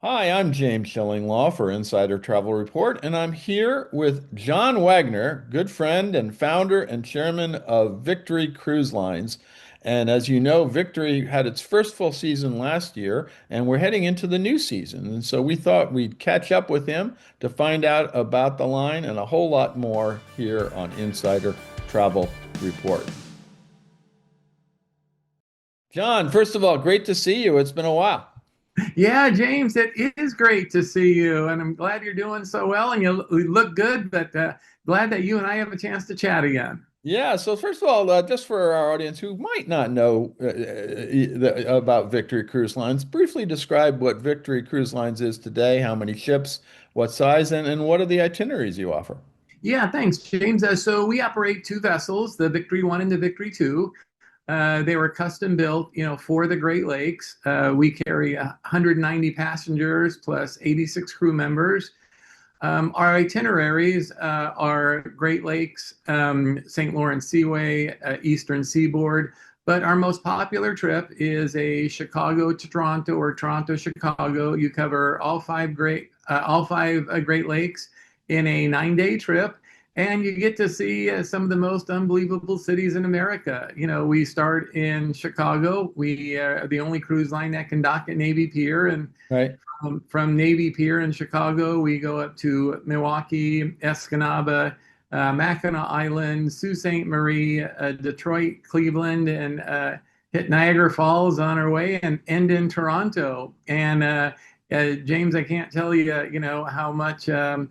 Hi, I'm James Shillinglaw for Insider Travel Report, and I'm here with John Waggoner, good friend and founder and chairman of Victory Cruise Lines. And as you know, Victory had its first full season last year, and we're heading into the new season. And so we thought we'd catch up with him to find out about the line and a whole lot more here on Insider Travel Report. John, first of all, great to see you. It's been a while. Yeah, James, it is great to see you, and I'm glad you're doing so well, and you look good. But glad that you and I have a chance to chat again. Yeah, so first of all, just for our audience who might not know about Victory Cruise Lines, briefly describe what Victory Cruise Lines is today, how many ships, what size, and what are the itineraries you offer? Yeah, thanks, James. So we operate two vessels, the Victory One and the Victory Two. They were custom built, for the Great Lakes. We carry 190 passengers plus 86 crew members. Our itineraries are Great Lakes, St. Lawrence Seaway, Eastern Seaboard, but our most popular trip is a Chicago to Toronto or Toronto Chicago. You cover all five Great Lakes in a 9-day trip, and you get to see some of the most unbelievable cities in America. We start in Chicago. We are the only cruise line that can dock at Navy Pier, and Right. from Navy Pier in Chicago, we go up to Milwaukee, Escanaba, Mackinac Island, Sault Ste. Marie, Detroit, Cleveland, and hit Niagara Falls on our way and end in Toronto. And James, I can't tell you, how much the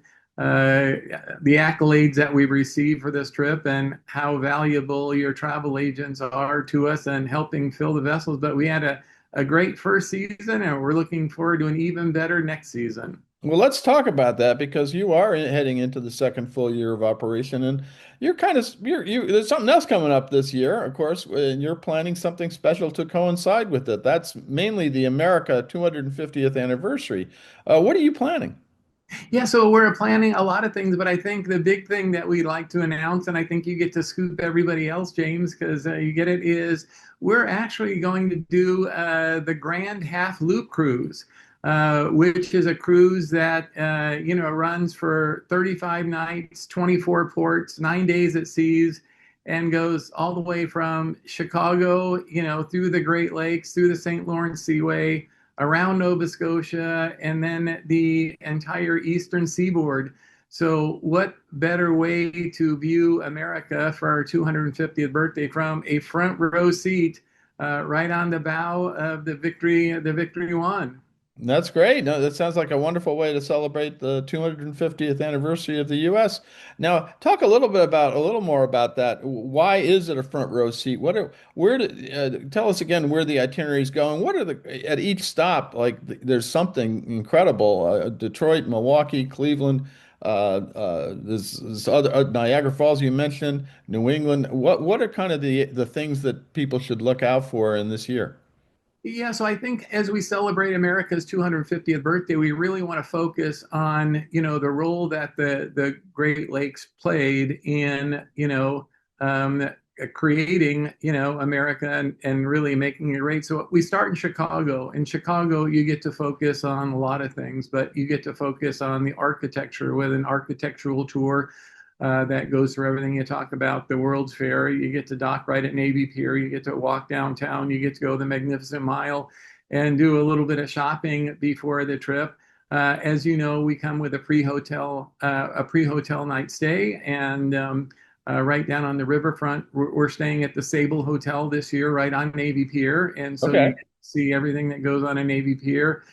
accolades that we've received for this trip and how valuable your travel agents are to us and helping fill the vessels. But we had a great first season, and we're looking forward to an even better next season. Well, let's talk about that because you are heading into the second full year of operation, and you're kind of there's something else coming up this year, of course, and you're planning something special to coincide with it. That's mainly the America 250th anniversary. What are you planning? Yeah, so we're planning a lot of things, but I think the big thing that we like to announce, and I think you get to scoop everybody else, James, because you get it, is we're actually going to do the Grand Half Loop Cruise, which is a cruise that runs for 35 nights, 24 ports, 9 days at seas, and goes all the way from Chicago, through the Great Lakes, through the St. Lawrence Seaway, around Nova Scotia, and then the entire eastern seaboard. So, what better way to view America for our 250th birthday from a front row seat right on the bow of the Victory One? That's great. No, that sounds like a wonderful way to celebrate the 250th anniversary of the U.S. Now, talk a little more about that. Why is it a front row seat? Tell us again where the itinerary is going. What are at each stop, like there's something incredible. Detroit, Milwaukee, Cleveland, this other Niagara Falls you mentioned, New England. What are kind of the things that people should look out for in this year? Yeah, so I think as we celebrate America's 250th birthday, we really want to focus on, the role that the Great Lakes played in, creating, America and really making it great. So we start in Chicago. In Chicago, you get to focus on a lot of things, but you get to focus on the architecture with an architectural tour that goes through everything you talk about. The World's Fair, you get to dock right at Navy Pier, you get to walk downtown, you get to go the Magnificent Mile and do a little bit of shopping before the trip. As you know, we come with a pre-hotel night stay, and right down on the riverfront. We're staying at the Sable Hotel this year, right on Navy Pier, and so you Okay. get to see everything that goes on a Navy Pier.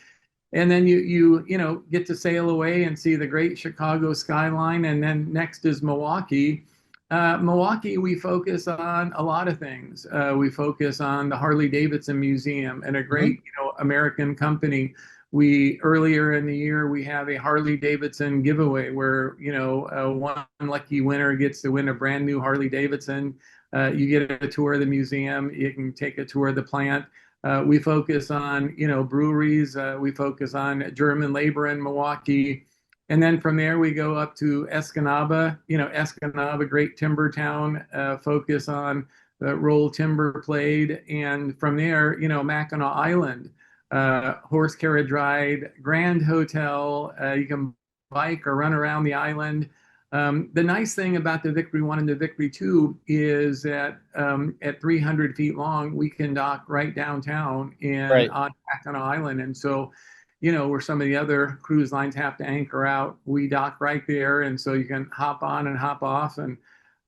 And then you get to sail away and see the great Chicago skyline. And then next is Milwaukee. Milwaukee, we focus on a lot of things. We focus on the Harley Davidson Museum and a great, Mhm. American company. We earlier in the year we have a Harley Davidson giveaway where one lucky winner gets to win a brand new Harley Davidson. You get a tour of the museum. You can take a tour of the plant. We focus on, breweries. We focus on German labor in Milwaukee. And then from there, we go up to Escanaba, Escanaba, great timber town, focus on the role timber played. And from there, Mackinac Island. horse carriage ride, grand hotel. You can bike or run around the island. The nice thing about the Victory 1 and the Victory 2 is that at 300 feet long, we can dock right downtown in Right. on Mackinac Island. And so, you know, where some of the other cruise lines have to anchor out, we dock right there. And so you can hop on and hop off and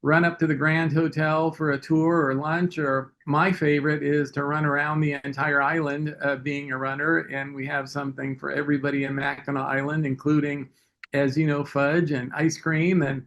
run up to the Grand Hotel for a tour or lunch. Or my favorite is to run around the entire island being a runner. And we have something for everybody in Mackinac Island, including, as you know, fudge and ice cream and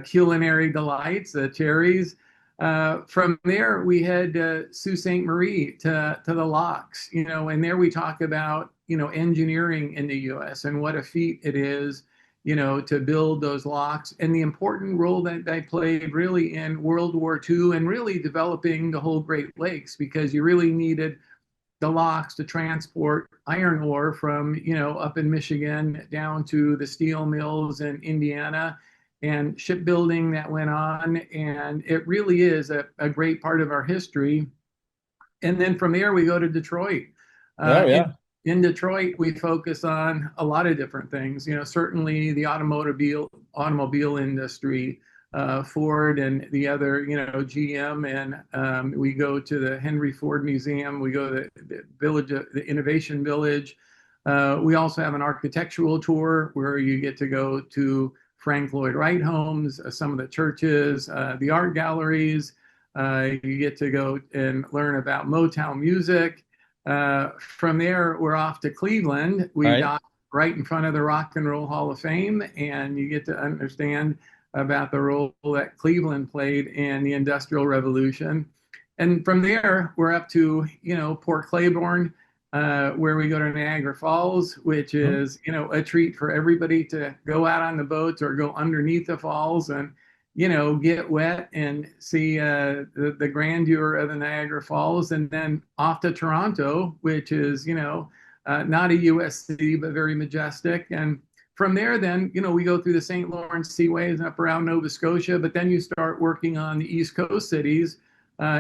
culinary delights, cherries. From there, we head Sault Ste. Marie to the locks, you know, and there we talk about, you know, engineering in the US and what a feat it is, you know, to build those locks and the important role that they played really in World War II and really developing the whole Great Lakes because you really needed the locks to transport iron ore from, you know, up in Michigan down to the steel mills in Indiana and shipbuilding that went on. And it really is a great part of our history. And then from there, we go to Detroit. Oh, In, yeah. in Detroit, we focus on a lot of different things. You know, certainly the automobile industry, Ford and the other, you know, GM, and we go to the Henry Ford Museum. We go to the village, the Innovation Village. We also have an architectural tour where you get to go to Frank Lloyd Wright homes, some of the churches, the art galleries. You get to go and learn about Motown music. From there, we're off to Cleveland. All We right. dock right in front of the Rock and Roll Hall of Fame, and you get to understand about the role that Cleveland played in the Industrial Revolution. And from there, we're up to, you know, Port Claiborne, where we go to Niagara Falls, which Mhm. is, you know, a treat for everybody to go out on the boats or go underneath the falls and, you know, get wet and see the grandeur of the Niagara Falls. And then off to Toronto, which is, you know, not a US city, but very majestic. And from there, then, you know, we go through the St. Lawrence Seaways and up around Nova Scotia, but then you start working on the East Coast cities,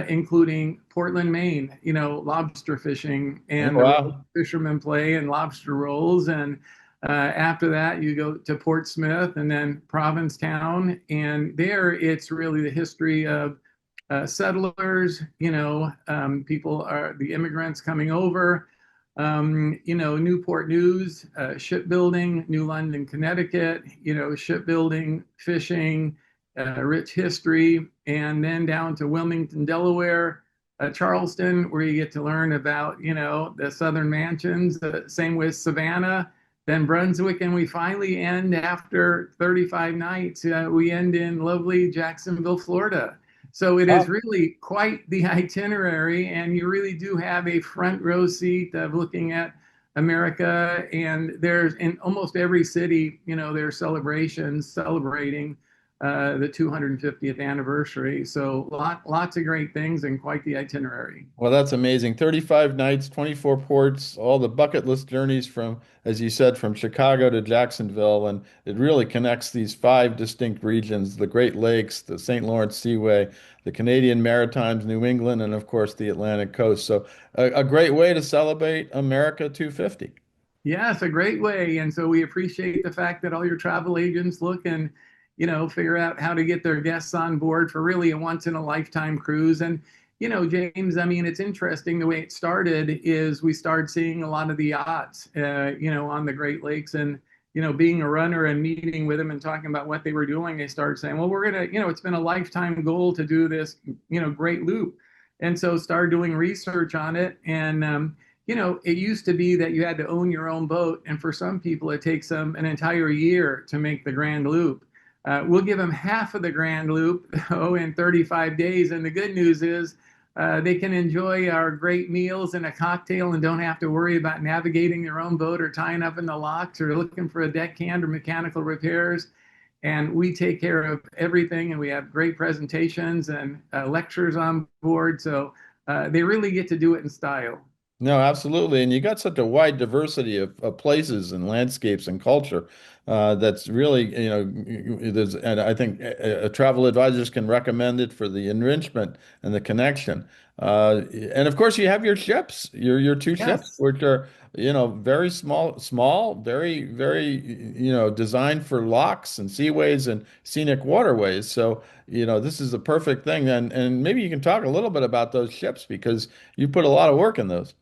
including Portland, Maine, you know, lobster fishing Oh, and the role wow. fishermen play and lobster rolls. And after that, you go to Portsmouth and then Provincetown. And there, it's really the history of settlers, you know, people are the immigrants coming over, you know, Newport News, shipbuilding, New London, Connecticut, you know, shipbuilding, fishing, rich history, and then down to Wilmington, Delaware, Charleston, where you get to learn about, you know, the Southern mansions, same with Savannah, then Brunswick, and we finally end after 35 nights, we end in lovely Jacksonville, Florida. So it is Wow. really quite the itinerary, and you really do have a front row seat of looking at America. And there's in almost every city, you know, there are celebrations celebrating the 250th anniversary. So lots of great things and quite the itinerary. Well, that's amazing. 35 nights, 24 ports, all the bucket list journeys from, as you said, from Chicago to Jacksonville. And it really connects these five distinct regions, the Great Lakes, the St. Lawrence Seaway, the Canadian Maritimes, New England, and of course the Atlantic coast. So a great way to celebrate America 250. Yes, a great way. And so we appreciate the fact that all your travel agents look and, you know, figure out how to get their guests on board for really a once in a lifetime cruise. And, you know, James, I mean, it's interesting the way it started is we started seeing a lot of the yachts, you know, on the Great Lakes and, you know, being a runner and meeting with them and talking about what they were doing, they started saying, well, we're going to, you know, it's been a lifetime goal to do this, you know, great loop. And so started doing research on it. And, you know, it used to be that you had to own your own boat, and for some people, it takes them an entire year to make the Grand Loop. We'll give them half of the Grand Loop, oh, in 35 days. And the good news is they can enjoy our great meals and a cocktail and don't have to worry about navigating their own boat or tying up in the locks or looking for a deckhand or mechanical repairs. And we take care of everything, and we have great presentations and lectures on board. So they really get to do it in style. No, absolutely. And you got such a wide diversity of places and landscapes and culture that's really, there's, and I think travel advisors can recommend it for the enrichment and the connection. And of course, you have your ships, your two ships, Yes. which are, very small, very, designed for locks and seaways and scenic waterways. So, this is the perfect thing. And maybe you can talk a little bit about those ships because you put a lot of work in those.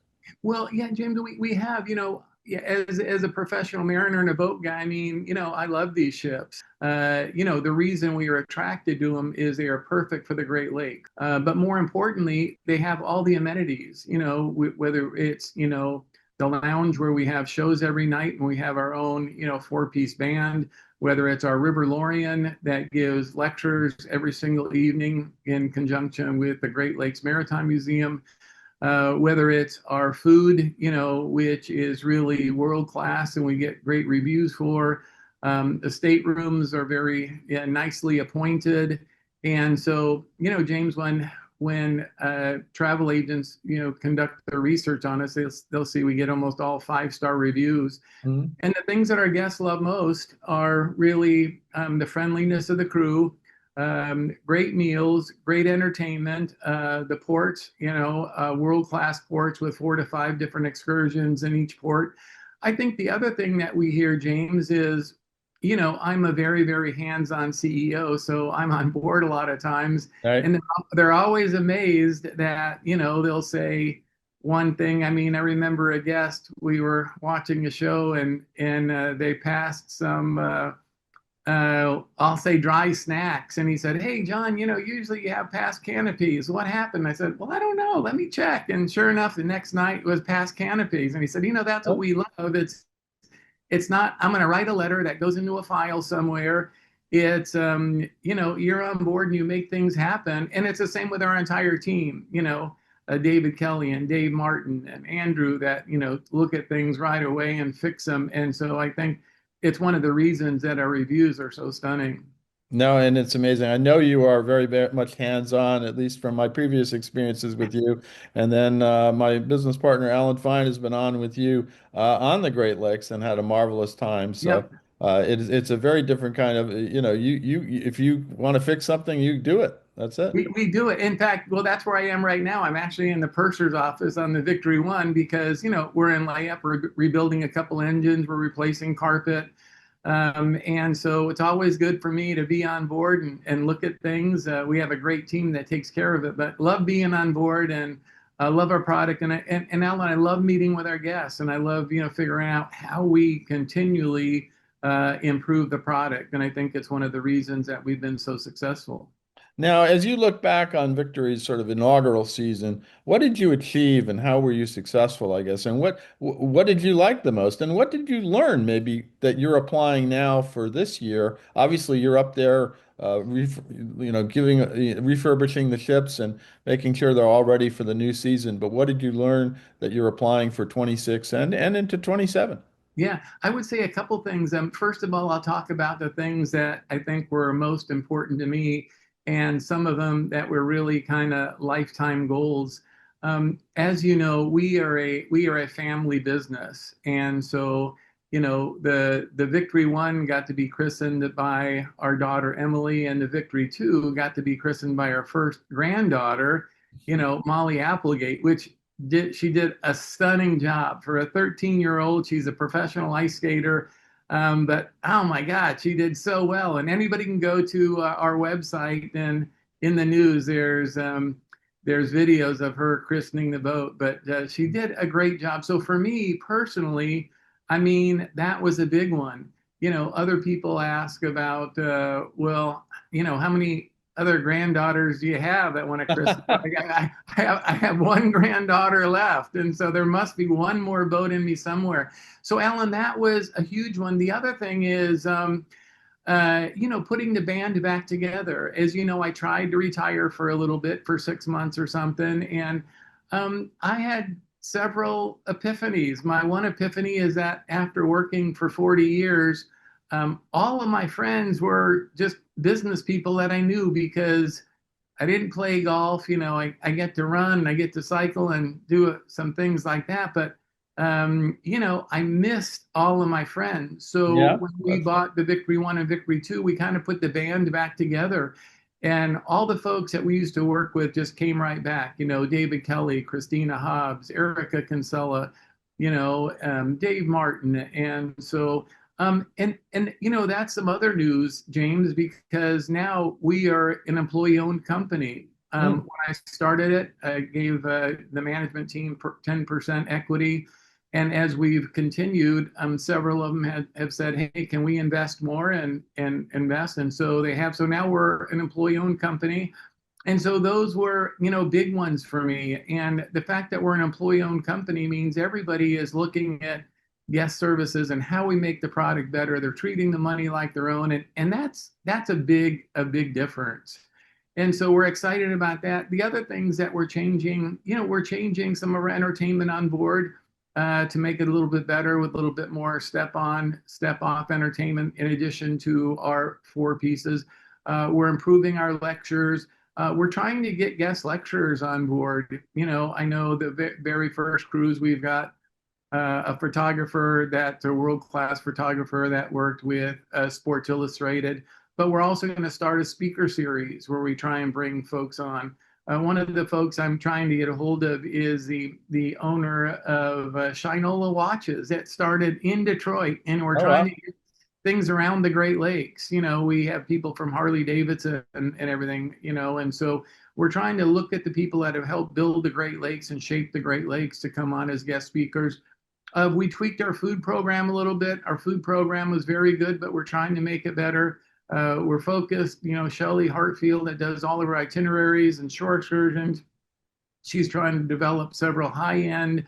Well, yeah, James, we have, yeah, as a professional mariner and a boat guy, I mean, I love these ships. The reason we are attracted to them is they are perfect for the Great Lakes. But more importantly, they have all the amenities, whether it's, the lounge where we have shows every night and we have our own, four-piece band, whether it's our River Lorian that gives lectures every single evening in conjunction with the Great Lakes Maritime Museum, whether it's our food, which is really world class and we get great reviews for. The staterooms are very, yeah, nicely appointed. And so, James, when travel agents, conduct their research on us, they'll see we get almost all five-star reviews. Mhm. And the things that our guests love most are really the friendliness of the crew, great meals, great entertainment, the ports, world-class ports with 4 to 5 different excursions in each port. I think the other thing that we hear, James, is, I'm a very, very hands-on CEO, so I'm on board a lot of times, Right? and they're always amazed that, they'll say one thing. I mean, I remember a guest, we were watching a show and they passed some I'll say dry snacks. And he said, "Hey, John, usually you have past canopies. What happened?" I said, "Well, I don't know. Let me check." And sure enough, the next night was past canopies. And he said, "That's what we love. It's not, I'm going to write a letter that goes into a file somewhere. It's, you're on board and you make things happen." And it's the same with our entire team, David Kelly and Dave Martin and Andrew that, look at things right away and fix them. And so I think it's one of the reasons that our reviews are so stunning. No, and it's amazing. I know you are very much hands-on, at least from my previous experiences with you. And then my business partner, Alan Fine, has been on with you on the Great Lakes and had a marvelous time. So Yep. it's a very different kind of, if you want to fix something, you do it. That's it. We do it. In fact, well, that's where I am right now. I'm actually in the purser's office on the Victory One because, we're in layup, we're rebuilding a couple engines, we're replacing carpet. And so it's always good for me to be on board and look at things. We have a great team that takes care of it, but love being on board and love our product. And Alan, I love meeting with our guests and I love, figuring out how we continually improve the product. And I think it's one of the reasons that we've been so successful. Now, as you look back on Victory's sort of inaugural season, what did you achieve and how were you successful, I guess? And what did you like the most? And what did you learn maybe that you're applying now for this year? Obviously, you're up there, refurbishing the ships and making sure they're all ready for the new season. But what did you learn that you're applying for 26 and into 27? Yeah, I would say a couple things. First of all, I'll talk about the things that I think were most important to me, and some of them that were really kind of lifetime goals. As you know, we are a family business, and so the Victory One got to be christened by our daughter Emily, and the Victory Two got to be christened by our first granddaughter, Molly Applegate, which she did a stunning job for a 13-year-old. She's a professional ice skater. But oh my God, she did so well. And anybody can go to our website, and in the news there's videos of her christening the boat. But she did a great job. So for me personally, I mean, that was a big one. Other people ask about, well, how many other granddaughters do you have that want to christen? I have one granddaughter left, and so there must be one more boat in me somewhere. So, Alan, that was a huge one. The other thing is, putting the band back together. As you know, I tried to retire for a little bit for 6 months or something, and I had several epiphanies. My one epiphany is that after working for 40 years, all of my friends were just business people that I knew because I didn't play golf. I get to run, I get to cycle and do some things like that. But I missed all of my friends. So Yeah, when we that's bought the Victory One and Victory Two, we kind of put the band back together. And all the folks that we used to work with just came right back. David Kelly, Christina Hobbs, Erica Kinsella, Dave Martin. And so that's some other news, James, because now we are an employee-owned company. mm. When I started it, I gave the management team 10% equity. And as we've continued, several of them have said, hey, can we invest more and invest? And so they have. So now we're an employee-owned company. And so those were, big ones for me. And the fact that we're an employee-owned company means everybody is looking at guest services and how we make the product better. They're treating the money like their own, and that's a big difference. And so we're excited about that. The other things that we're changing some of our entertainment on board to make it a little bit better with a little bit more step on, step off entertainment in addition to our four pieces. We're improving our lectures. We're trying to get guest lecturers on board. I know the very first cruise we've got a photographer that's a world-class photographer that worked with Sports Illustrated. But we're also going to start a speaker series where we try and bring folks on. One of the folks I'm trying to get a hold of is the owner of Shinola Watches that started in Detroit, and we're Oh, trying to wow. get things around the Great Lakes. We have people from Harley Davidson and everything, and so we're trying to look at the people that have helped build the Great Lakes and shape the Great Lakes to come on as guest speakers. We tweaked our food program a little bit. Our food program was very good, but we're trying to make it better. We're focused, Shelley Hartfield that does all of our itineraries and shore excursions. She's trying to develop several high-end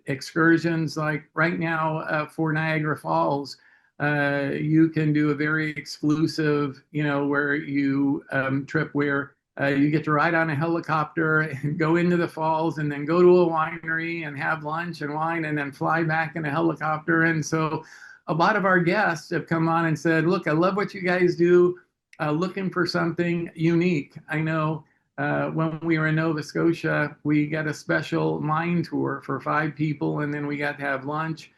excursions. Like right now for Niagara Falls, you can do a very exclusive, where you trip where you get to ride on a helicopter and go into the falls and then go to a winery and have lunch and wine and then fly back in a helicopter. And so a lot of our guests have come on and said, look, I love what you guys do, looking for something unique. I know when we were in Nova Scotia, we got a special mine tour for 5 people, and then we got to have lunch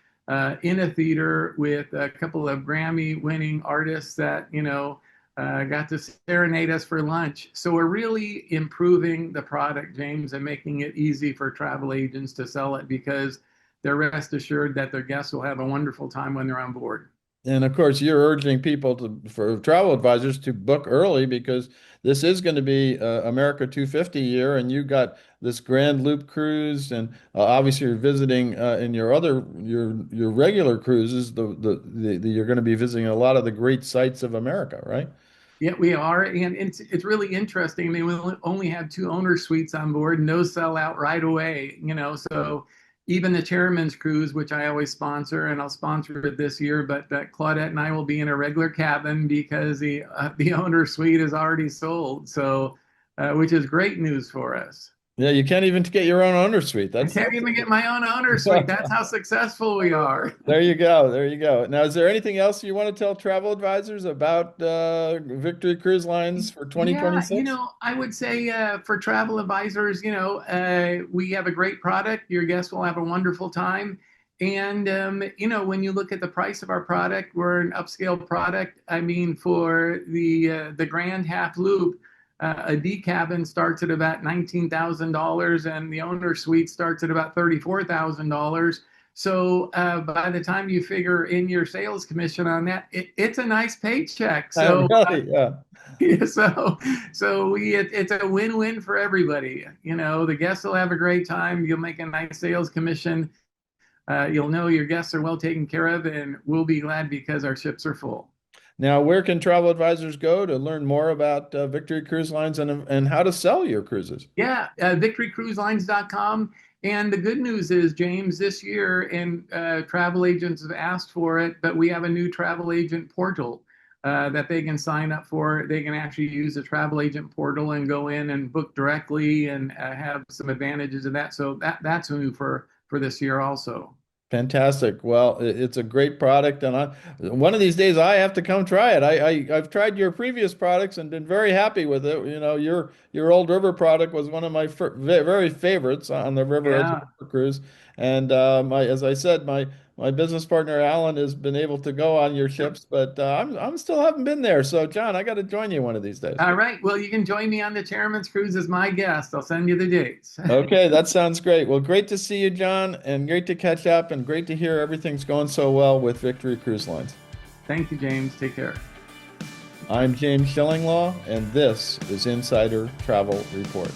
in a theater with a couple of Grammy-winning artists that got to serenade us for lunch. So we're really improving the product, James, and making it easy for travel agents to sell it because they're rest assured that their guests will have a wonderful time when they're on board. And of course, you're urging people for travel advisors to book early because this is going to be America 250 year, and you got this Grand Loop cruise, and obviously you're visiting in your regular cruises. You're going to be visiting a lot of the great sites of America, right? Yeah, we are, and it's really interesting. I mean, we only have 2 owner suites on board, and those sell out right away. So even the Chairman's Cruise, which I always sponsor, and I'll sponsor it this year, but Claudette and I will be in a regular cabin because the owner suite is already sold. So, which is great news for us. Yeah, you can't even get your own owner suite. I can't even get my own owner suite. That's That's how successful we are. There you go. There you go. Now, is there anything else you want to tell travel advisors about Victory Cruise Lines for Yeah, 2026? I would say for travel advisors, we have a great product. Your guests will have a wonderful time. And, when you look at the price of our product, we're an upscale product. I mean, for the Grand Half Loop, a D cabin starts at about $19,000 and the owner suite starts at about $34,000. So by the time you figure in your sales commission on that, it's a nice paycheck. So Really? Yeah. yeah, it's a win-win for everybody. The guests will have a great time. You'll make a nice sales commission. You'll know your guests are well taken care of, and we'll be glad because our ships are full. Now, where can travel advisors go to learn more about Victory Cruise Lines and how to sell your cruises? Yeah, victorycruiselines.com. And the good news is, James, this year, and travel agents have asked for it, but we have a new travel agent portal that they can sign up for. They can actually use the travel agent portal and go in and book directly and have some advantages of that. So that's new for this year also. Fantastic. Well, it's a great product, and one of these days I have to come try it. I've tried your previous products and been very happy with it. You know, your old river product was one of my very favorites on the river as a Yeah. river cruise. And as I said, my business partner Alan has been able to go on your ships, but I'm still haven't been there. So, John, I got to join you one of these days. All right. Well, you can join me on the Chairman's Cruise as my guest. I'll send you the dates. Okay, that sounds great. Well, great to see you, John, and great to catch up, and great to hear everything's going so well with Victory Cruise Lines. Thank you, James. Take care. I'm James Shillinglaw, and this is Insider Travel Report.